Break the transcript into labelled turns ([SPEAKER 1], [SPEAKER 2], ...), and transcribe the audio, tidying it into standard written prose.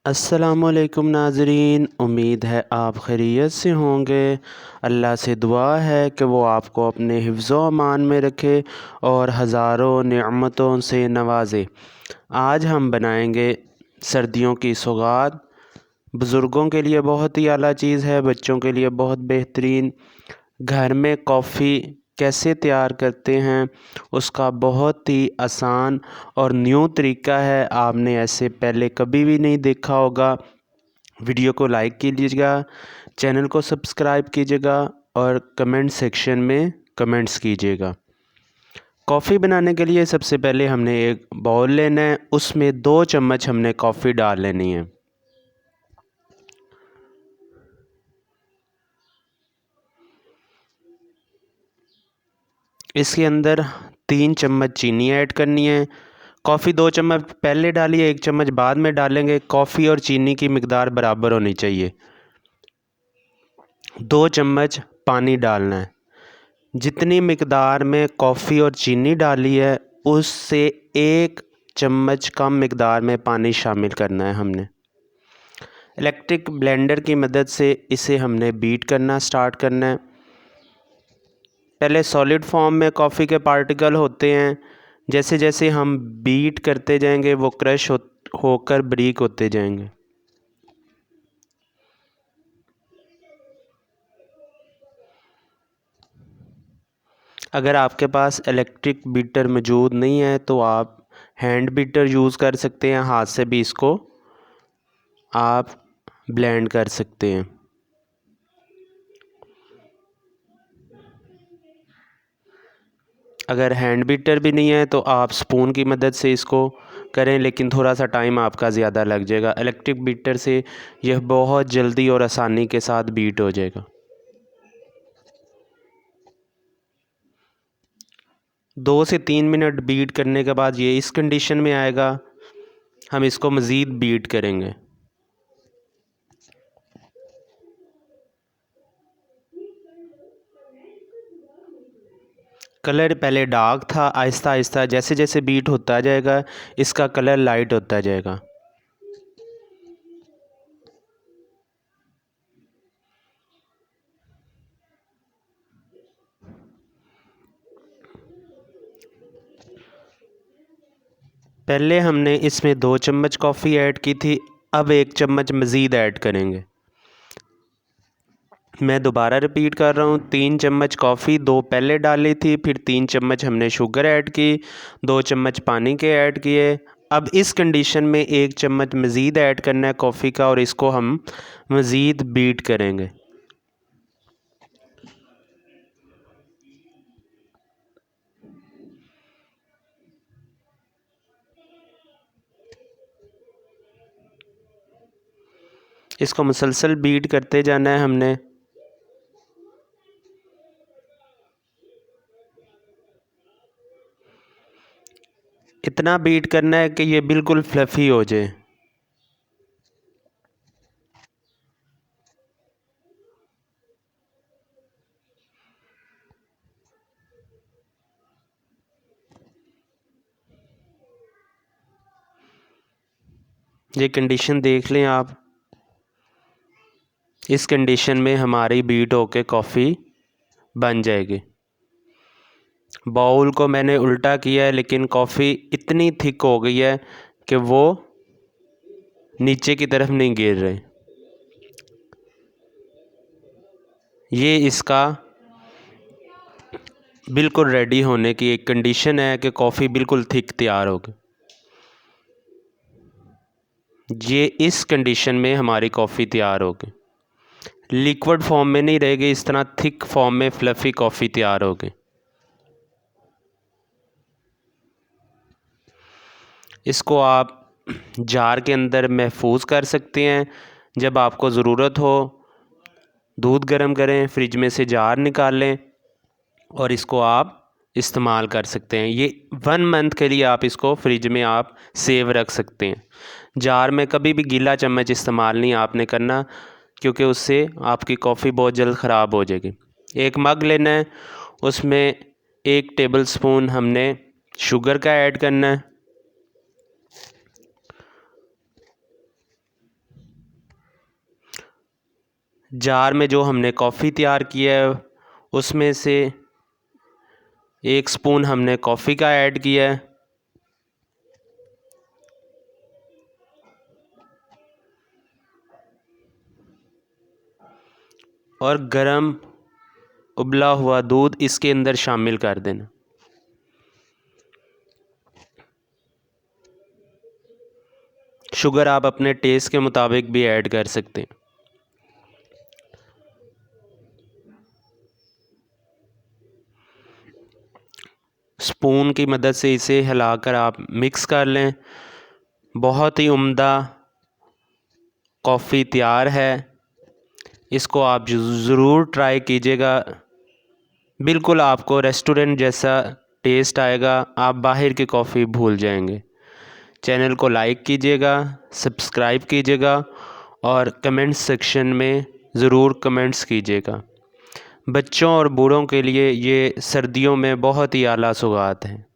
[SPEAKER 1] अस्सलामुअलैकुम नाज़रीन, उम्मीद है आप खैरियत से होंगे। अल्लाह से दुआ है कि वो आपको अपने हिफ्ज़ो अमान में रखे और हज़ारों नेमतों से नवाज़े। आज हम बनाएंगे सर्दियों की सौगात। बुज़ुर्गों के लिए बहुत ही आला चीज़ है, बच्चों के लिए बहुत बेहतरीन। घर में कॉफ़ी कैसे तैयार करते हैं उसका बहुत ही आसान और न्यू तरीका है। आपने ऐसे पहले कभी भी नहीं देखा होगा। वीडियो को लाइक कीजिएगा, चैनल को सब्सक्राइब कीजिएगा और कमेंट सेक्शन में कमेंट्स कीजिएगा। कॉफ़ी बनाने के लिए सबसे पहले हमने एक बाउल लेना है, उसमें 2 चम्मच हमने कॉफ़ी डाल लेनी है। इसके अंदर 3 चम्मच चीनी ऐड करनी है। कॉफ़ी 2 चम्मच पहले डालिए, 1 चम्मच बाद में डालेंगे। कॉफ़ी और चीनी की मिकदार बराबर होनी चाहिए। 2 चम्मच पानी डालना है। जितनी मिकदार में कॉफ़ी और चीनी डाली है उससे 1 चम्मच कम मिकदार में पानी शामिल करना है हमने। इलेक्ट्रिक ब्लेंडर की मदद से इसे हमने बीट करना स्टार्ट करना है। पहले सॉलिड फॉर्म में कॉफ़ी के पार्टिकल होते हैं, जैसे जैसे हम बीट करते जाएंगे वो क्रश होकर ब्रीक होते जाएंगे। अगर आपके पास इलेक्ट्रिक बीटर मौजूद नहीं है तो आप हैंड बीटर यूज़ कर सकते हैं, हाथ से भी इसको आप ब्लेंड कर सकते हैं। अगर हैंड बीटर भी नहीं है तो आप स्पून की मदद से इसको करें, लेकिन थोड़ा सा टाइम आपका ज़्यादा लग जाएगा। इलेक्ट्रिक बीटर से यह बहुत जल्दी और आसानी के साथ बीट हो जाएगा। 2 से 3 मिनट बीट करने के बाद ये इस कंडीशन में आएगा। हम इसको मज़ीद बीट करेंगे। कलर पहले डार्क था, आहिस्ता आहिस्ता जैसे जैसे बीट होता जाएगा इसका कलर लाइट होता जाएगा। पहले हमने इसमें 2 चम्मच कॉफ़ी ऐड की थी, अब 1 चम्मच मज़ीद ऐड करेंगे। मैं दोबारा रिपीट कर रहा हूँ, 3 चम्मच कॉफ़ी 2 पहले डाली थी, फिर 3 चम्मच हमने शुगर ऐड की, 2 चम्मच पानी के ऐड किए। अब इस कंडीशन में 1 चम्मच मज़ीद ऐड करना है कॉफ़ी का और इसको हम मज़ीद बीट करेंगे। इसको मुसलसल बीट करते जाना है हमने। इतना बीट करना है कि ये बिल्कुल फ्लफ़ी हो जाए। ये कंडीशन देख लें आप। इस कंडीशन में हमारी बीट होके कॉफ़ी बन जाएगी। बाउल को मैंने उल्टा किया है, लेकिन कॉफ़ी इतनी थिक हो गई है कि वो नीचे की तरफ नहीं गिर रहे। ये इसका बिल्कुल रेडी होने की एक कंडीशन है कि कॉफ़ी बिल्कुल थिक तैयार होगी। ये इस कंडीशन में हमारी कॉफ़ी तैयार होगी। लिक्विड फॉर्म में नहीं रहेगी, इस तरह थिक फॉर्म में फ्लफ़ी कॉफ़ी तैयार होगी। इसको आप जार के अंदर महफूज कर सकते हैं। जब आपको ज़रूरत हो दूध गर्म करें, फ्रिज में से जार निकालें और इसको आप इस्तेमाल कर सकते हैं। ये 1 मंथ के लिए आप इसको फ्रिज में आप सेव रख सकते हैं। जार में कभी भी गीला चम्मच इस्तेमाल नहीं आपने करना, क्योंकि उससे आपकी कॉफ़ी बहुत जल्द ख़राब हो जाएगी। एक मग लेना है, उसमें 1 टेबलस्पून हमने शुगर का ऐड करना है। जार में जो हमने कॉफ़ी तैयार किया है उसमें से 1 स्पून हमने कॉफ़ी का ऐड किया है और गरम उबला हुआ दूध इसके अंदर शामिल कर देना। शुगर आप अपने टेस्ट के मुताबिक भी ऐड कर सकते हैं। स्पून की मदद से इसे हिलाकर आप मिक्स कर लें। बहुत ही उम्दा कॉफ़ी तैयार है। इसको आप ज़रूर ट्राई कीजिएगा। बिल्कुल आपको रेस्टोरेंट जैसा टेस्ट आएगा। आप बाहर की कॉफ़ी भूल जाएंगे। चैनल को लाइक कीजिएगा, सब्सक्राइब कीजिएगा और कमेंट सेक्शन में ज़रूर कमेंट्स कीजिएगा। बच्चों और बूढ़ों के लिए ये सर्दियों में बहुत ही आला सौगात है।